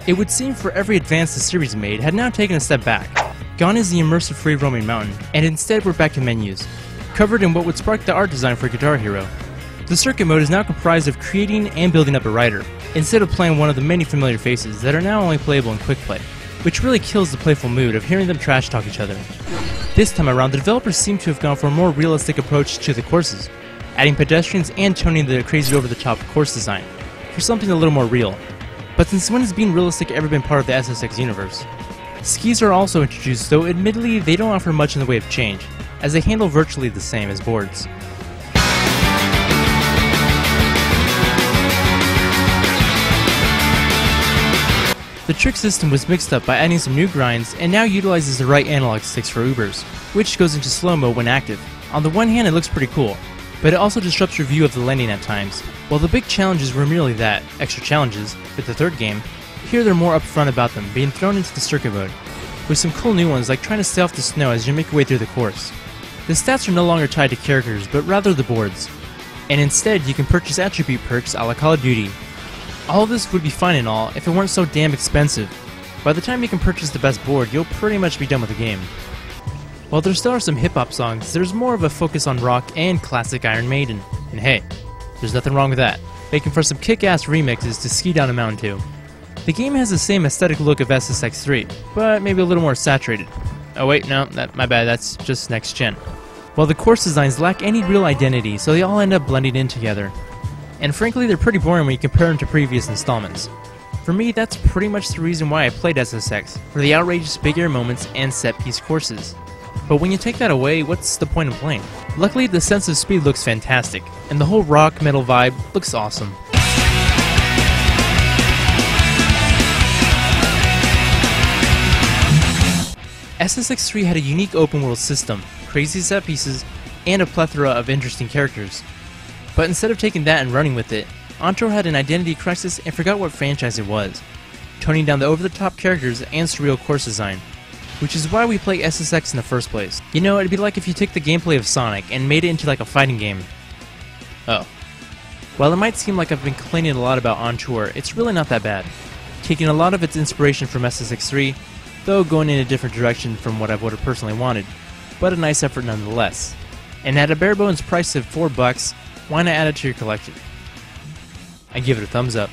It would seem for every advance the series made had now taken a step back. Gone is the immersive free-roaming mountain, and instead we're back to menus, covered in what would spark the art design for Guitar Hero. The circuit mode is now comprised of creating and building up a rider, instead of playing one of the many familiar faces that are now only playable in quick play, which really kills the playful mood of hearing them trash talk each other. This time around, the developers seem to have gone for a more realistic approach to the courses, adding pedestrians and toning the crazy over-the-top course design, for something a little more real. But since when has being realistic ever been part of the SSX universe? Skis are also introduced, though admittedly they don't offer much in the way of change, as they handle virtually the same as boards. The trick system was mixed up by adding some new grinds and now utilizes the right analog sticks for Ubers, which goes into slow-mo when active. On the one hand it looks pretty cool, but it also disrupts your view of the landing at times. While the big challenges were merely that, extra challenges, with the third game, here they're more upfront about them, being thrown into the circuit mode, with some cool new ones like trying to stay off the snow as you make your way through the course. The stats are no longer tied to characters, but rather the boards, and instead you can purchase attribute perks a la Call of Duty. All of this would be fine and all if it weren't so damn expensive. By the time you can purchase the best board, you'll pretty much be done with the game. While there still are some hip-hop songs, there's more of a focus on rock and classic Iron Maiden. And hey, there's nothing wrong with that, making for some kick-ass remixes to ski down a mountain to. The game has the same aesthetic look of SSX 3, but maybe a little more saturated. Oh wait, no, my bad, that's just next gen. While the course designs lack any real identity, so they all end up blending in together. And frankly, they're pretty boring when you compare them to previous installments. For me, that's pretty much the reason why I played SSX, for the outrageous big air moments and set-piece courses. But when you take that away, what's the point of playing? Luckily, the sense of speed looks fantastic, and the whole rock metal vibe looks awesome. SSX 3 had a unique open world system, crazy set pieces, and a plethora of interesting characters. But instead of taking that and running with it, Ontour had an identity crisis and forgot what franchise it was, toning down the over-the-top characters and surreal course design, which is why we play SSX in the first place. You know, it'd be like if you took the gameplay of Sonic and made it into like a fighting game. Oh. While it might seem like I've been complaining a lot about Ontour, it's really not that bad, taking a lot of its inspiration from SSX 3, though going in a different direction from what I would have personally wanted, but a nice effort nonetheless. And at a bare bones price of $4, why not add it to your collection? I give it a thumbs up.